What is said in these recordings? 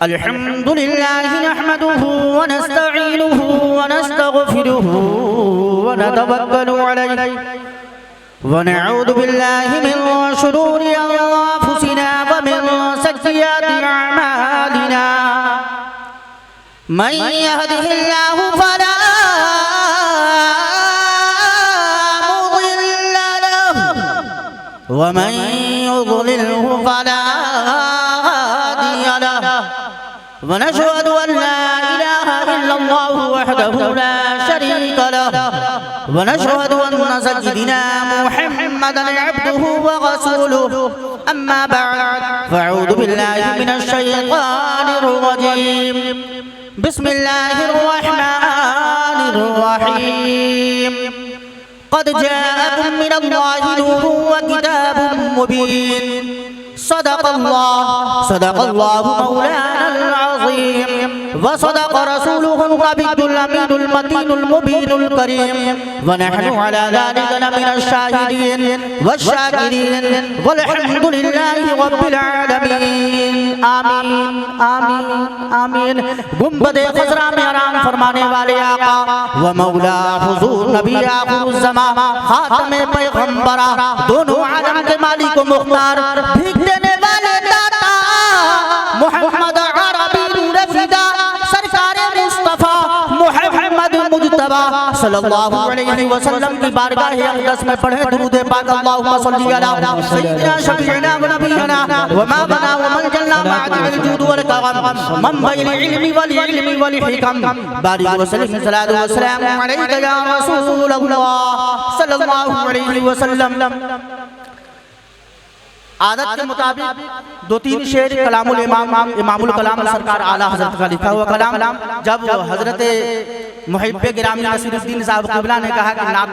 अल्हम्दुलिल्लाह नहमदुहु व नस्तईनुहु व नस्तगफिरुहु व नतवक्कलु अलैहि व नऊदु बिल्लाहि मिन शुरूरि अंफुसिना व मिन सय्यिआति अअमालिना मन यहदिहिल्लाहु फला मुदिल्ल लहु व मन युद्लिलहु फला हादिय लहु व नशहदु अन ला इलाहा इल्लल्लाहु वहदहु ला शरीक लहु व नशहदु अन्न सय्यिदना मुहम्मदन अब्दुहु व रसूलुहु अम्मा बअद फअऊदु बिल्लाहि मिनश शैतानिर रजीम बिस्मिल्लाहिर्रहमानिर्रहीम क़द जाअकुम मिनल्लाहि नूरुन व किताबुम मुबीन सदक़ल्लाहु मौलानल अज़ीम व सदक़ रसूलुहुल नबियुल अमीनुल मतीनुल मुबीनुल करीम व नहनु अला ज़ालिका लमिनश शाहिदीन वश्शाकिरीन वल्हम्दुलिल्लाहि रब्बिल आलमीन आमीन आमीन आमीन। गुंबदे खज़रा में आराम फरमाने वाले आका व मौला हुजूर नबी आखिरुज़ ज़मान खातमे पैगंबरा दोनों आलम के मालिक व मुख्तार भीख देने वाले दाता मोहम्मद अरबी नूर फिदा सरकार मुस्तफा मोहम्मद मुज्तबा सल्लल्लाहु अलैहि वसल्लम की बारगाह अक़दस में पढ़े दुरूद पाक अल्लाहुम्मा सल्ली अला सय्यिदिना शफीना व नबीना व माबना व मंजलना माअल जूद वल करम मंबइल इल्मी वल हिकम बारिक व सल्लिम सलातु व सलाम अलैका या रसूल अल्लाह सल्लल्लाहु अलैहि वसल्लम। आदत के मुताबिक दो तीन शेर कलामुल इमामुल कलाम सरकार आला हजरत का लिखा हुआ कलाम जब हजरत मुहिब्बे गिरामी नसीरुद्दीन साहब क़िबला ने कहा कि नात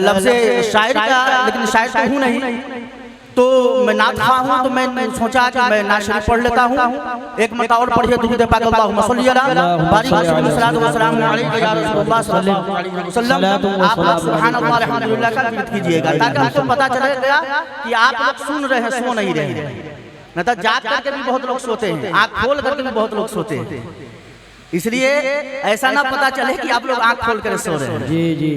लफ्ज़े शायर का लेकिन शायर तो हूँ नहीं तो मैं नात ख़्वाह हूँ तो मैं सोचा कि मैं नात शरीफ पढ़ लेता हूँ। एक मरतबा और पढ़िए दुरूद पाक अल्लाहुम्मा सल्ली अला बारिक व सल्लल्लाहु व सलाम अलैका या रसूलल्लाह सल्लल्लाहु अलैहि वसल्लम। आप लोग सुभान अल्लाह अल्हम्दुलिल्लाह का विरद कीजिएगा ताकि आपको पता चलेगा कि आप लोग सुन रहे हैं सो नहीं रहे हैं। न तो जाग करके भी बहुत लोग सोते हैं, आँख खोल करके भी बहुत लोग सोते हैं, इसलिए ऐसा ना पता चले कि आप लोग आँख खोल कर सो रहे हैं। जी जी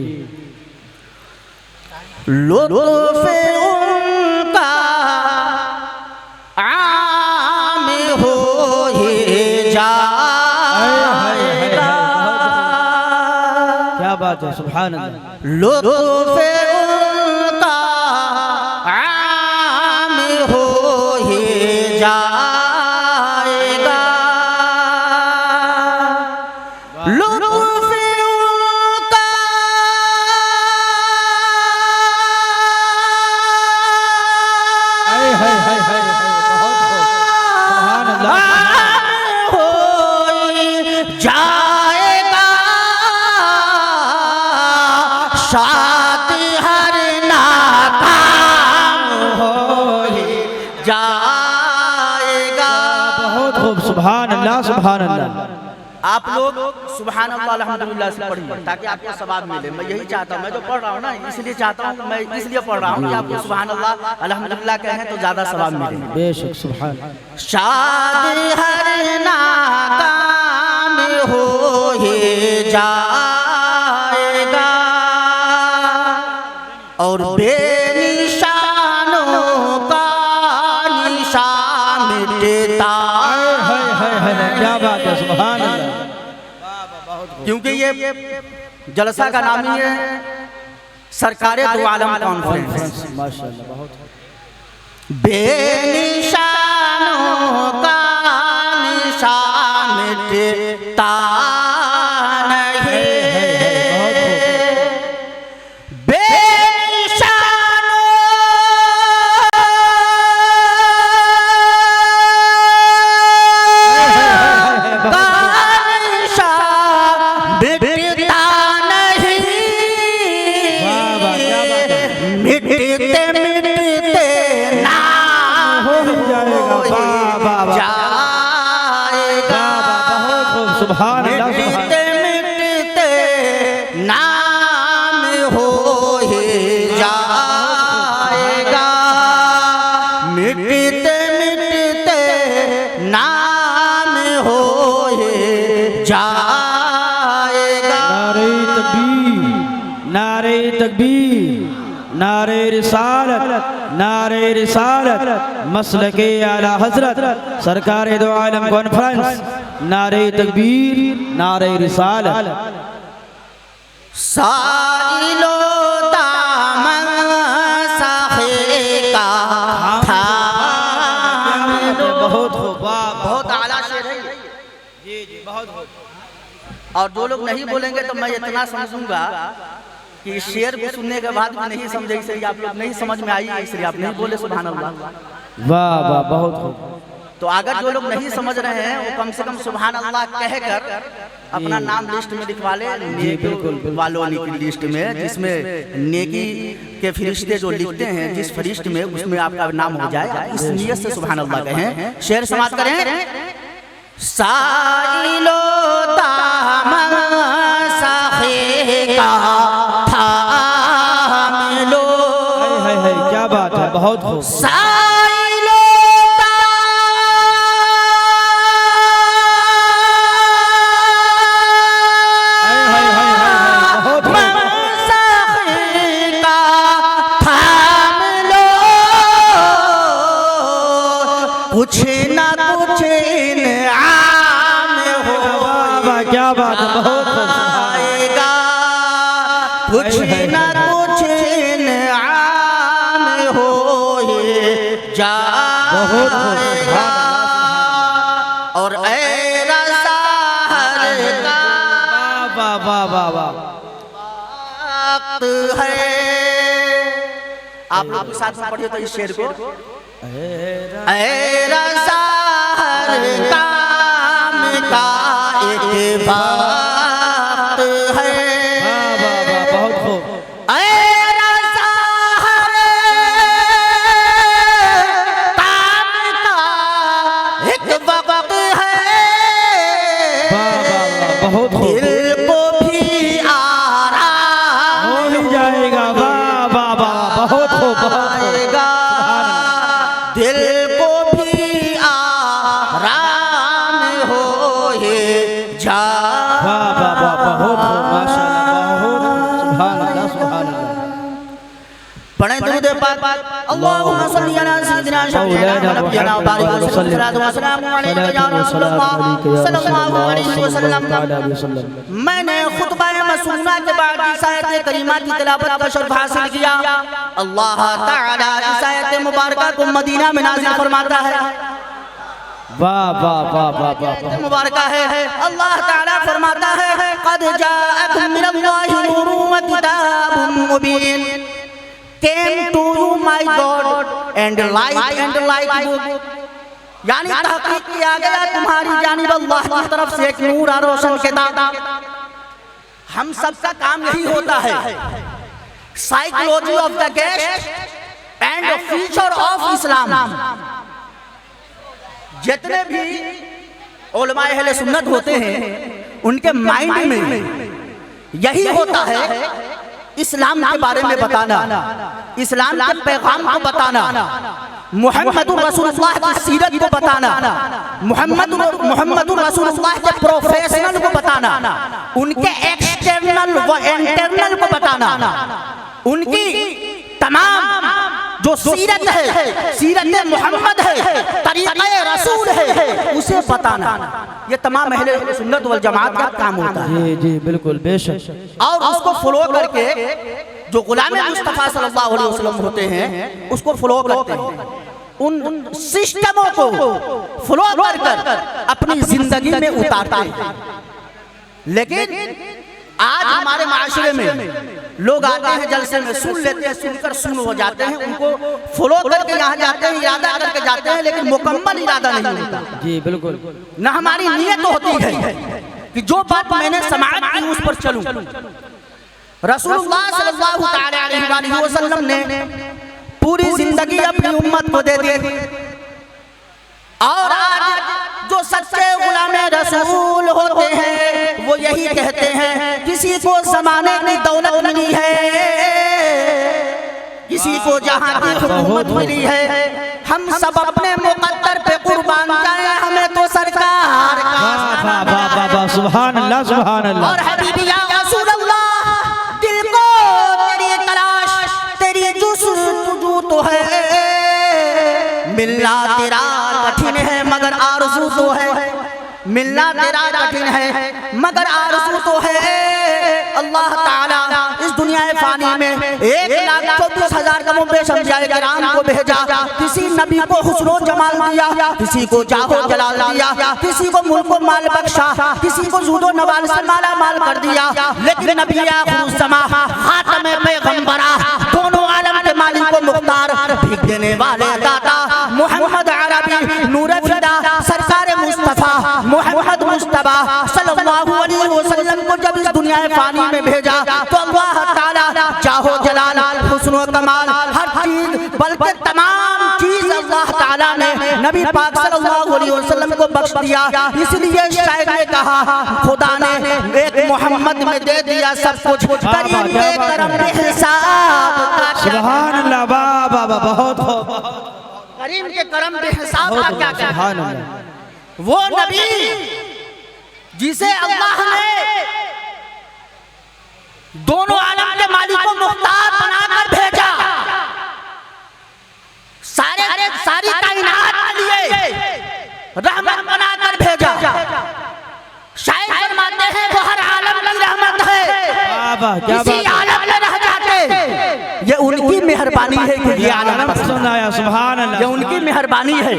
लुत्फ़े उनका आम हो ही जाएगा। क्या बात है, सुभान अल्लाह। लुत्फ़े उनका आम हो ही जाएगा। लुत्फ़े उनका जाएगा शादी हर नाकाम हो जाएगा। बहुत खूब, सुभान अल्लाह सुभान अल्लाह। आप लोग सुभान अल्लाह अल्हम्दुलिल्लाह से पढ़िए ताकि आपको सवाब मिले। मैं यही चाहता हूँ, मैं जो पढ़ रहा हूँ ना इसलिए चाहता हूँ, मैं इसलिए पढ़ रहा हूँ कि आपको सुभान अल्लाह अल्हम्दुलिल्लाह कहें तो ज़्यादा सवाब मिले। बेशक सुभान। शादी हर नाकाम हो ही जाएगा और बेनिशानों का निशान मिटता। क्या बात है, सुभान अल्लाह। क्योंकि ये जलसा का नाम ही है सरकार दो आलम कॉन्फ्रेंस। माशाअल्लाह, बहुत बेनिशानों का निशान मिटता नहीं। मिटते मिटते ना हो जाएगा। बहुत खूब, सुभान अल्लाह। मिटते मिटते नाम हो ही जाएगा। मिटते मिटते नारे रिसालत, नारे रिसालत, मसलके आला हजरत, सरकार दो आलम कॉन्फ्रेंस, नारे तकबीर, नारे रिसालत। साइलो दामन साखे का था। बहुत खूब, बहुत आला शेर है जी जी, बहुत खूब। और जो लोग नहीं बोलेंगे तो मैं इतना समझूंगा कि इस शेर को सुनने के बाद भी नहीं समझे, इसलिए आप लोग नहीं समझ में आई, इसलिए आप नहीं बोले सुभान अल्लाह। वाह वाह, बहुत खूब। तो अगर जो लोग नहीं समझ रहे हैं वो कम से कम सुभान अल्लाह कहकर अपना नाम लिस्ट में लिखवा ले, नेकी वालों की लिस्ट में, जिसमें नेकी के फरिश्ते जो लिखते हैं जिस फरिश्ते में, उसमें आपका नाम हो जाए। इस नियत से सुभान अल्लाह कहें। शेर समाप्त करें। साइलो दामन साखे का था मिलो। है क्या बात है, बहुत खूब। साइलो दामन साखे का था मिलो। कुछ ना कुछ क्या बात है, बहुत आएगा, कुछ ना कुछ इनाम हो जाएगा। और ऐ रज़ा हर का वाह वाह वाह वाह, वक्त है। आप लोग साथ में पढ़िए तो इस शेर को। ऐ रज़ा हर काम का एक बात है। बहुत खूब। ऐ रज़ा हर काम का एक वक्त है। बहुत खूब। दिल को भी आराम हो ही जाएगा। वाह वाह वाह, बहुत खूब। आएगा। दिल को भी आराम हो जा। वाह वाह वाह, बहुत खूब, माशाअल्लाह, बहुत सुभान अल्लाह, सुभान अल्लाह। पढ़ें दुरूद पाक। अल्लाहुम्मा सल्ली अला सय्यिदिना शफीना व नबियना व बारिक वसल्लम वसल्लम अलैका या रसूलल्लाह सल्लल्लाहु अलैहि वसल्लम। मैंने खुतबा मसूना के बाद इस आयत करीमा की तिलावत का शर्फ हासिल किया। अल्लाह ताला इस आयत मुबारका को मदीना में नाज़िल फरमाता है। वाह वाह वाह वाह वाह, मुबारका है। अल्लाह ताला फरमाता है क़द जाअकुम मिनल्लाहि नूरुन व किताबुन मुबीन। Came to you my God and light book। यानी तहक़ीक़ किया गया तुम्हारी जानिब अल्लाह की तरफ से एक नूर और रोशन किताब। हम सबका काम यही होता है, psychology of the guest and future of Islam. जितने भी उलमाए अहले सुन्नत होते हैं उनके माइंड में यही होता है, इस्लाम के बारे में बताना, इस्लाम के पैगाम को बताना, मुहम्मद रसूलुल्लाह की सीरत को बताना, मुहम्मद रसूलुल्लाह के प्रोफेशनल को बताना, उनके एक्सटर्नल व इंटरनल को बताना, उनकी तमाम जो सीरत है, सीरत मुहम्मद है, तरीक़े रसूल है, उसे बताना। ये तमाम अहले सुन्नत वल जमात का काम होता है। जी जी बिल्कुल, बेशक। और उसको फॉलो करके जो गुलाम मुस्तफ़ा सल्लल्लाहु अलैहि वसल्लम होते हैं उसको फॉलो करते हैं, उन सिस्टमों को फॉलो कर अपनी जिंदगी में उतारते हैं। लेकिन आज हमारे माशरे में लोग आते हैं जलसे में, सुन लेते हैं, सुनकर सुन हो जाते हैं, उनको फॉलो करके यहाँ जाते हैं, इरादा करके जाते हैं, लेकिन मुकम्मल इरादा नहीं होता। जी बिल्कुल। न हमारी नीयत होती है कि जो बात मैंने समाअत की उस पर चलूं। रसूलुल्लाह सल्लल्लाहु अलैहि वसल्लम ने पूरी जिंदगी अपनी उम्मत को दे दी, और आज जो सच्चे गुलामे रसूल होते हैं वो यही कहते हैं किसी को ज़माने की दौलत मिली है, किसी को जहां की हुकूमत मिली है, हम सब अपने मुक़द्दर पे कुर्बान जाए, हमें तो सरकार का सुभान अल्लाह, सुभान अल्लाह। और हबीबी या रसूल अल्लाह, दिल को तेरी तलाश, तेरी जुस्त मिलना तेरा कठिन है मगर आरज़ू तो है, मिलना तेरा कठिन है मगर आरज़ू तो है। अल्लाह ताला इस दुनिया फानी में 1,24,000 कमों पे समझाए किराम को भेजा, किसी नबी को हुस्नो जमाल दिया, किसी को जाहो जलाल दिया, किसी को मुल्क को माल बख्शा, किसी को जूदो नवाल से माला माल कर दिया, लेकिन नबी आखिरुज़्ज़मा खातमे पैगंबरा दोनों आलम के मालिक को मुख्तार भीख देने वाले दाता मोहम्मद अरबी नूर फिदा सरकार मुस्तफा मोहम्मद मुस्तफा सल्लल्लाहु अलैहि वसल्लम को जब इस दुनिया फानी में भेजा तो अल्लाह ताला जाहो जलाल हुस्न कमाल हर चीज बल्कि तमाम चीज अल्लाह ताला ने नबी पाक सल्लल्लाहु अलैहि वसल्लम को बख्श दिया। इसलिए शायर ने कहा खुदा ने एक मोहम्मद में दे दिया सब कुछ, करीम के करम बेहिसाब सुभान अल्लाह, वाह वाह वाह, बहुत करीम के करम बेहिसाब का क्या सुभान अल्लाह। वो नबी जिसे अल्लाह ने दोनों आलम के मालिक को मुख्तार बनाकर भेजा, सारी कायनात के लिए रहमत बनाकर भेजा। शायद फरमाते हैं वो हर आलम की रहमत है, किसी आलम में रह जाते ये उनकी मेहरबानी है कि ये आलम पसंद आया। सुभान अल्लाह, ये उनकी मेहरबानी है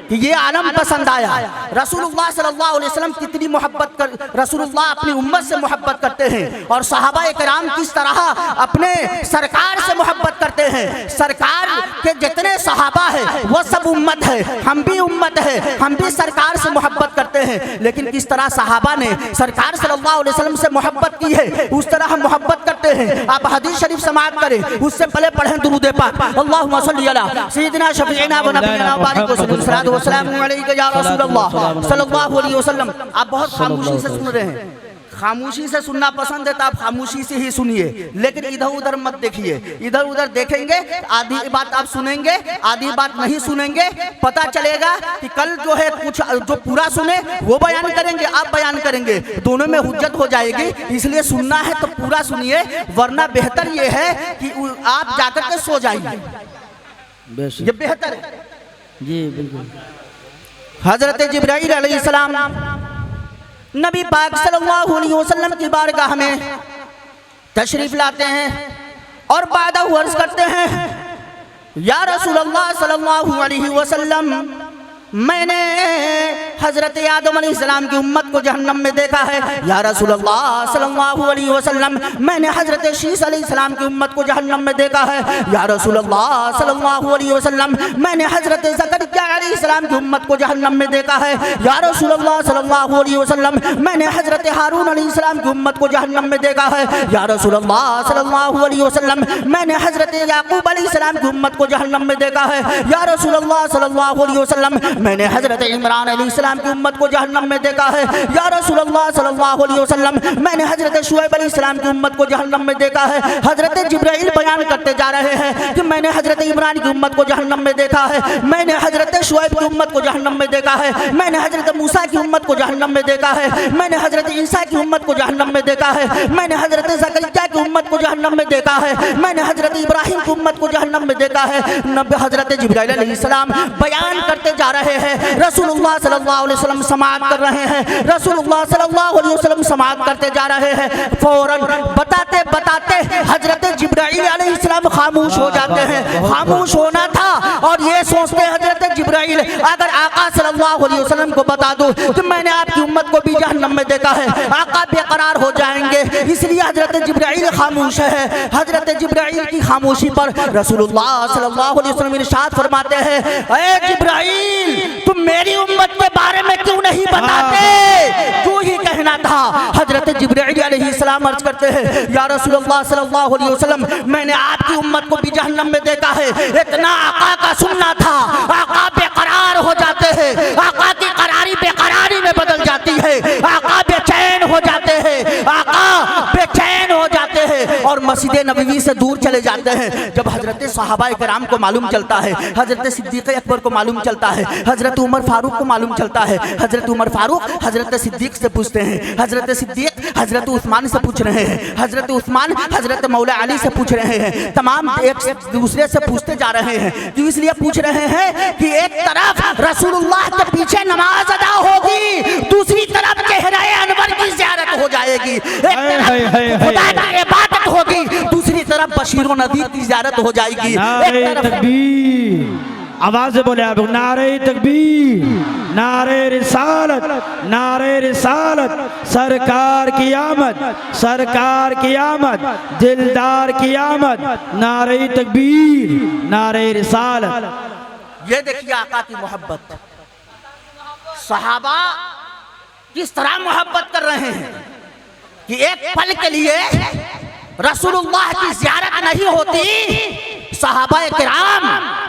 कि ये आलम पसंद आया। रसूलुल्लाह सल्लल्लाहु अलैहि वसल्लम कितनी मोहब्बत कर, रसूलुल्लाह अपनी उम्मत से मोहब्बत करते हैं और सहाबा किराम किस तरह अपने सरकार से मोहब्बत करते हैं। सरकार के जितने सहाबा है वो सब उम्मत है, हम भी उम्मत है, हम भी सरकार से मोहब्बत करते हैं। लेकिन किस तरह सहाबा ने सरकार सल्लल्लाहु अलैहि वसल्लम से मोहब्बत की है उस तरह हम मोहब्बत करते हैं। आप हदीस शरीफ समाअत करें, उससे पहले पढ़ें दुरूद पाक, अल्लाहुम्मा सल्ली अला सय्यिदिना शफीइना व नबीना बारिक वसल्लम अलैका या रसूलल्लाह सल्लल्लाहु अलैहि वसल्लम। आप बहुत खामोशी से सुन रहे हैं, खामोशी से सुनना पसंद है तो आप खामोशी से ही सुनिए, लेकिन इधर उधर मत देखिए। इधर उधर देखेंगे आधी बात आप सुनेंगे, आधी बात नहीं सुनेंगे। पता चलेगा कि कल जो है कुछ जो पूरा सुने वो बयान करेंगे, आप बयान करेंगे, दोनों में हुज्जत हो जाएगी। इसलिए सुनना है तो पूरा सुनिए, वरना बेहतर ये है कि आप जाकर के सो जाइए, ये बेहतर है जी बिल्कुल। हजरत जिब्राइल अलैहिस्सलाम नबी पाक सल्लल्लाहु अलैहि वसल्लम की बारगाह में तशरीफ लाते हैं और बादा अर्ज करते हैं, या रसूलल्लाह सल्लल्लाहु अलैहि वसल्लम, मैंने हजरत आदम अलैहिस्सलाम की उम्मत को जहन्नम में देखा है। या रसूलल्लाह सल्लल्लाहु अलैहि वसल्लम, मैंने हजरत शीस अलैहिस्सलाम की उम्मत को जहन्नम में देखा है। या रसूलल्लाह सल्लल्लाहु अलैहि वसल्लम, मैंने हजरत ज़करिया अलैहिस्सलाम की उम्मत को जहन्नम में देखा है। या रसूलल्लाह सल्लल्लाहु अलैहि वसल्लम, मैंने हजरत हारून अलैहिस्सलाम की उम्मत को जहन्नम में देखा है। या रसूलल्लाह सल्लल्लाहु अलैहि वसल्लम, मैंने हजरत याकूब अलैहिस्सलाम की उम्मत को जहन्नम में देखा है। या रसूलल्लाह सल्लल्लाहु अलैहि वसल्लम, मैंने हजरत इमरान अलैहिस्सलाम की उम्मत को जहन्नम में देखा है। या रसूलुल्लाह सल्लल्लाहु अलैहि वसल्लम, मैंने हजरत शुएब अलैहिस्सलाम की उम्मत को जहन्नम में देखा है। हजरत जिब्राइल बयान करते जा रहे हैं कि मैंने हजरत इमरान की उम्मत को जहन्नम में देखा है, मैंने हजरत शुएब की उम्मत को जहन्नम में देखा है, मैंने हजरत मूसा की उम्मत को जहन्नम में देखा है, मैंने हजरत ईसा की उम्मत को जहन्नम में देखा है, मैंने हजरत ज़करिया की उम्मत को जहन्नम में देखा है, मैंने हजरत इब्राहिम की उम्मत को जहन्नम में देखा है। नबी हजरत जिब्राइल अलैहिस्सलाम बयान करते जा रहे हैं, रसूलुल्लाह सल्लल्लाहु अलैहि वसल्लम समाअत कर रहे हैं, रसूलुल्लाह सल्लल्लाहु अलैहि वसल्लम समाअत करते जा रहे हैं। फौरन बताते बताते हजरत जिब्राइल अलैहिस्सलाम खामोश हो जाते हैं। खामोश होना था और ये सोचते हजरत जिब्राइल, अगर आका सल्लल्लाहु अलैहि वसल्लम को बता दूं कि मैंने आपकी उम्मत को भी जहन्नम में देखा है, आका बेकरार हो जाएंगे। इसलिए हजरत जिब्राइल खामोश है। हजरत जिब्राइल की खामोशी पर रसूलुल्लाह सल्लल्लाहु अलैहि वसल्लम इरशाद फरमाते हैं, ए जिब्राइल, तुम मेरी उम्मत के बारे में क्यों नहीं बताते? क्यों ही कहना था। हजरत जिब्राइल अलैहिस्सलाम अर्ज करते हैं, या रसूलुल्लाह सल्लल्लाहु अलैहि वसल्लम, मैंने आपकी उम्मत को भी जहन्नम में देखा है। इतना आका का सुनना था, आका बेकरार हो जाते हैं, आका की करारी बेकरारी में बदल जाती है, आका बेचैन हो जाते हैं, आका बेचैन हो जाते हैं और मस्जिद नबवी से दूर चले जाते हैं। जब हजरत सहाबा किराम को मालूम चलता है, हजरत सिद्दीक अकबर को मालूम चलता है, हजरत उमर फारूक को मालूम चलता है, हजरत उमर फारूक हजरत सिद्दीक से पूछते हैं, हजरत सिद्दीक हजरत उस्मान से पूछ रहे हैं, हजरत उस्मान हजरत मौला अली से पूछ रहे हैं। तमाम एक दूसरे से पूछते जा रहे हैं। तो इसलिए पूछ रहे हैं कि एक तरफ रसूलुल्लाह के पीछे नमाज अदा होगी, दूसरी तरफ चेहरे अनवर की ज़ियारत हो जाएगी। एक तरफ खुदा की इबादत होगी, दूसरी तरफ बशीर व नज़ीर की ज़ियारत हो जाएगी। नारे तकबीर, आवाज़ बोले आप, नारे तकबीर, नारे रिसालत, नारे रिसालत, सरकार की आमद, सरकार की आमद, दिलदार की आमद, नारे तकबीर, नारे रिसालत। ये देखिए आका की मोहब्बत, सहाबा किस तरह मोहब्बत कर रहे हैं कि एक पल के लिए रसूलुल्लाह की ज़ियारत नहीं होती, सहाबा किराम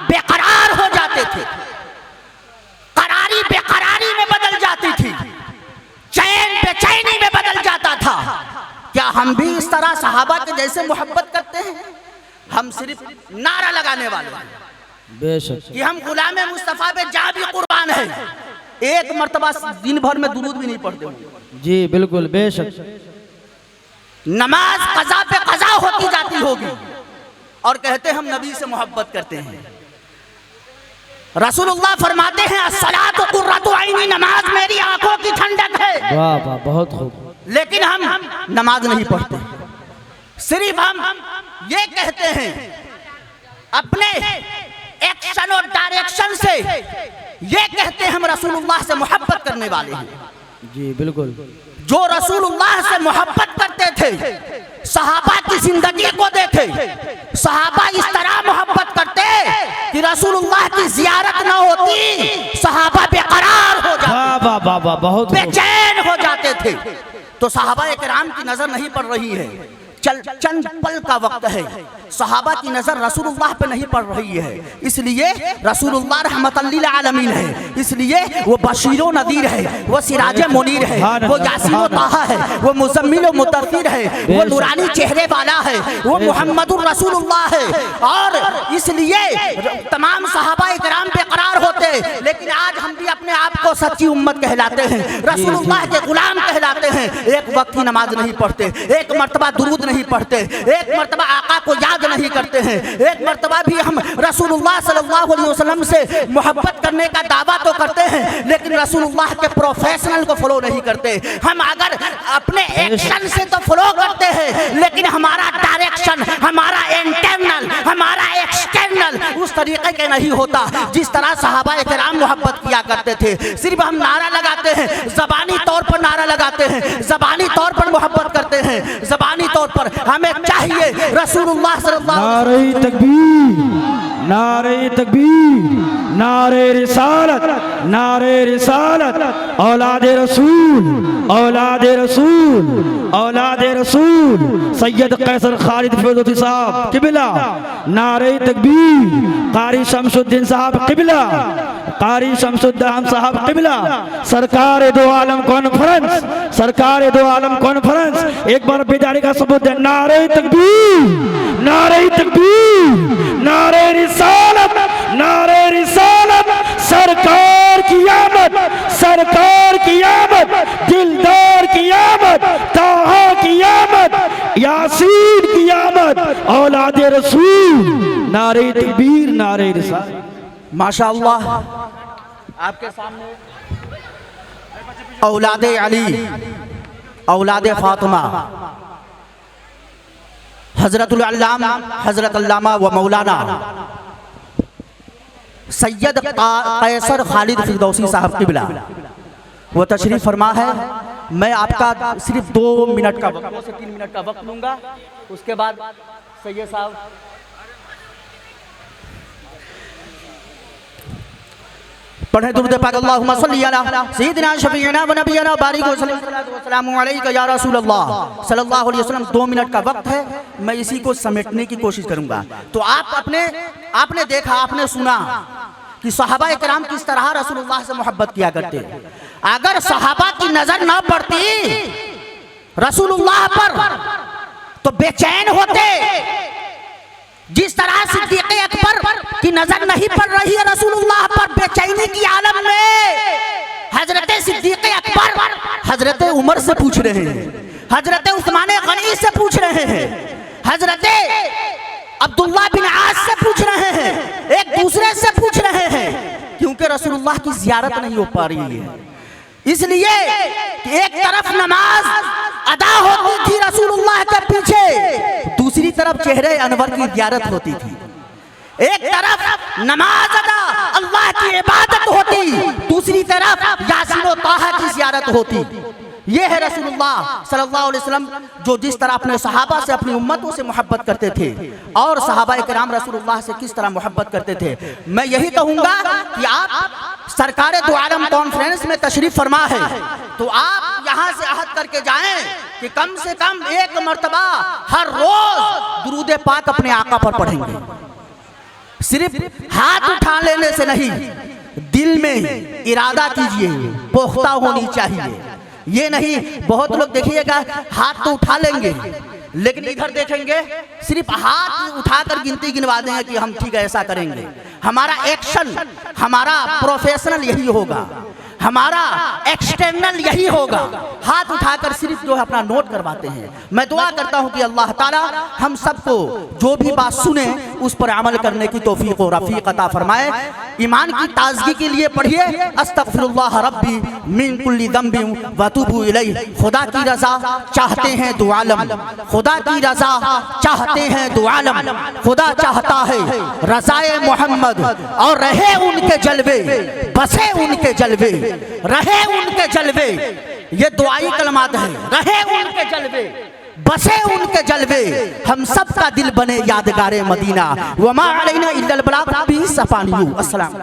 बेकरार हो जाते थे, करारी बेकरारी में बदल जाती थी, चैन बेचैनी में बदल जाता था। क्या हम भी इस तरह सहाबा के जैसे मोहब्बत करते हैं? हम सिर्फ नारा लगाने वाले हैं बेशक कि हम गुलाम मुस्तफा पे जा भी कुर्बान है, एक मर्तबा दिन भर में दुरूद भी नहीं पढ़ते होंगे। जी बिल्कुल बेशक। नमाज कज़ा पे कज़ा होती जाती होगी और कहते हम नबी से मोहब्बत करते हैं। रसूलुल्लाह फरमाते हैं अस्सलातु कुर्रतु ऐनी, नमाज मेरी आंखों की ठंडक है। वाह वाह, बहुत खूब। लेकिन हम नमाज नहीं पढ़ते, सिर्फ हम ये कहते हैं अपने एक्शन और डायरेक्शन से, ये कहते हैं हम रसूलुल्लाह से मोहब्बत करने वाले हैं। जी बिल्कुल। जो रसूलुल्लाह से मोहब्बत करते थे, सहाबा की जिंदगी को देखे, सहाबा इस तरह मोहब्बत करते कि रसूलुल्लाह की ज़ियारत न होती, सहाबा बेकरार हो जाते, वाह वाह वाह वाह, बहुत बेचैन हो जाते थे। तो सहाबा किराम की नजर नहीं पड़ रही है, चंद पल का वक्त है, सहाबा की नजर रसूलुल्लाह पे नहीं पड़ रही है। इसलिए रसूलुल्लाह रहमतल लिल आलमीन है, इसलिए वो बशीरो नदीर है, वो सिराजे मुनीर है, वो यासीन व ताहा है, वो मुज़म्मिल व मुदस्सिर है, वो नूरानी चेहरे वाला है, वो मुहम्मदुर रसूलुल्लाह है। और इसलिए तमाम सहाबा किराम बेकरार होते, लेकिन आज हम भी अपने आप को सच्ची उम्मत कहलाते हैं, रसूलुल्लाह के गुलाम कहलाते हैं। एक वक्त की नमाज नहीं पढ़ते, एक मर्तबा दुरूद नहीं पढ़ते, एक मर्तबा आका को याद नहीं करते हैं, एक मर्तबा भी हम रसूलुल्लाह सल्लल्लाहु अलैहि वसल्लम से मोहब्बत करने का दावा तो करते हैं, लेकिन रसूलुल्लाह के प्रोफेशनल को फॉलो नहीं करते। हम अगर अपने एक्शन से तो फॉलो करते हैं, लेकिन हमारा डायरेक्शन, हमारा इंटरनल, हमारा एक्सटर्नल उस तरीके के नहीं होता जिस तरह सहाबा किराम मोहब्बत किया करते थे। सिर्फ हम नारा लगाते हैं, ज़बानी तौर पर नारा लगाते हैं, ज़बानी तौर पर मोहब्बत करते हैं, ज़बानी तौर पर हमें चाहिए रसूलुल्लाह सल्लल्लाहु अलैहि वसल्लम। नारे तकबीर, नारे तकबीर, नारे रिसालत, नारे रिसालत, औलादे रसूल, औलादे रसूल, औलादे रसूल, सैयद कैसर खालिद फैज़ुद्दीन साहब किबला, नारे तकबीर, कारी शमसुद्दीन साहब किबला, कारी शमसुद्दीन साहब किबला, सरकार दो आलम कॉन्फ्रेंस, सरकार दो आलम कॉन्फ्रेंस, एक बार बेदारी का सबूत दे। नारे तकबीर, नारे तकबीर, नारे रिसालत, नारे रिसालत, सरकार की आमद, सरकार की आमद, दिलदार की आमद, ताहा की आमद, यासीन की आमद, औलादे रसूल, नारे तकबीर, नारे रिसालत। माशाअल्लाह आपके सामने औलादे अली, औलादे फातिमा, हजरतुल अल्लामा, हजरत अल्लामा व मौलाना सैयद कैसर खालिद फिरदौसी साहब किबला वो तशरीफ फरमा है। मैं आपका सिर्फ 2 मिनट का वक्त, 2 से 3 मिनट का वक्त लूंगा, उसके बाद सैयद साहब पढ़े दुरूद पाक अल्लाहुम्मा सल्ली अला सय्यिदिना शफीना व नबियना बारिक वसल्लम अलैका या रसूलल्लाह सल्लल्लाहु अलैहि वसल्लम। 2 मिनट का वक्त है, मैं इसी को समेटने की कोशिश करूंगा। तो आपने देखा, आपने सुना कि सहाबा किराम किस तरह रसूलुल्लाह से मोहब्बत किया करते। अगर सहाबा की नजर न पड़ती रसूलुल्लाह पर तो बेचैन होते। जिस तरह सिद्दीक़ अकबर की नजर नहीं पड़ रही है रसूलुल्लाह पर, बेचैनी की आलम में हजरत सिद्दीक़ अकबर हजरत उमर से पूछ रहे हैं, हजरत उस्मान गनी से पूछ रहे हैं, हजरत अब्दुल्लाह बिन आस से पूछ रहे हैं, एक दूसरे से पूछ रहे हैं, क्योंकि रसूलुल्लाह की ज़ियारत नहीं हो पा रही है। इसलिए कि एक तरफ नमाज अदा होती थी रसूलुल्लाह के पीछे, दूसरी तरफ चेहरे अनवर की ज़ियारत होती थी। एक तरफ नमाज अदा अल्लाह की इबादत होती, दूसरी तरफ यासीन व ताहा की ज़ियारत होती। ये है रसूलुल्लाह सल्लल्लाहु अलैहि वसल्लम, जो जिस तरह अपने सहाबा से, अपनी उम्मतों से मोहब्बत करते थे, और सहाबा किराम रसूलुल्लाह से किस तरह मोहब्बत करते थे। मैं यही कहूँगा कि आप सरकार दो आलम कॉन्फ्रेंस में तशरीफ फरमा है, तो आप यहाँ से अहद करके जाएं कि कम से कम एक मर्तबा हर रोज दुरूद पाक अपने आका पर पढ़ेंगे। सिर्फ हाथ उठा लेने से नहीं, दिल में इरादा कीजिए, पुख्ता होनी चाहिए। ये नहीं, बहुत लोग देखिएगा हाथ तो उठा लेंगे, लेकिन इधर देखेंगे सिर्फ हाथ उठाकर गिनती गिनवा देंगे कि हम ठीक है ऐसा करेंगे। हमारा एक्शन, हमारा प्रोफेशनल यही होगा, हमारा एक्सटर्नल यही होगा। हाथ उठाकर सिर्फ जो है अपना नोट करवाते हैं। मैं दुआ करता हूं कि अल्लाह ताला हम सबको जो भी बात सुने उस पर अमल करने की तौफीक और रफीक अता फरमाए। ईमान की ताजगी के लिए पढ़िए अस्तगफिरुल्लाह रब्बी मिन कुल्ली दम्बि व तुबू इलैहि। खुदा की रजा चाहते हैं दो आलम, खुदा की रजा चाहते हैं दो आलम। खुदा चाहता है रज़ाए मोहम्मद और रहे उनके जलवे, बसे उनके जलवे, रहे उनके जलवे। ये दुआई कलमात है, रहे उनके जलवे, बसे उनके जलवे, हम सब का दिल बने यादगारे मदीना। वमा अलैना इल्लल बलाग। अस्सलाम।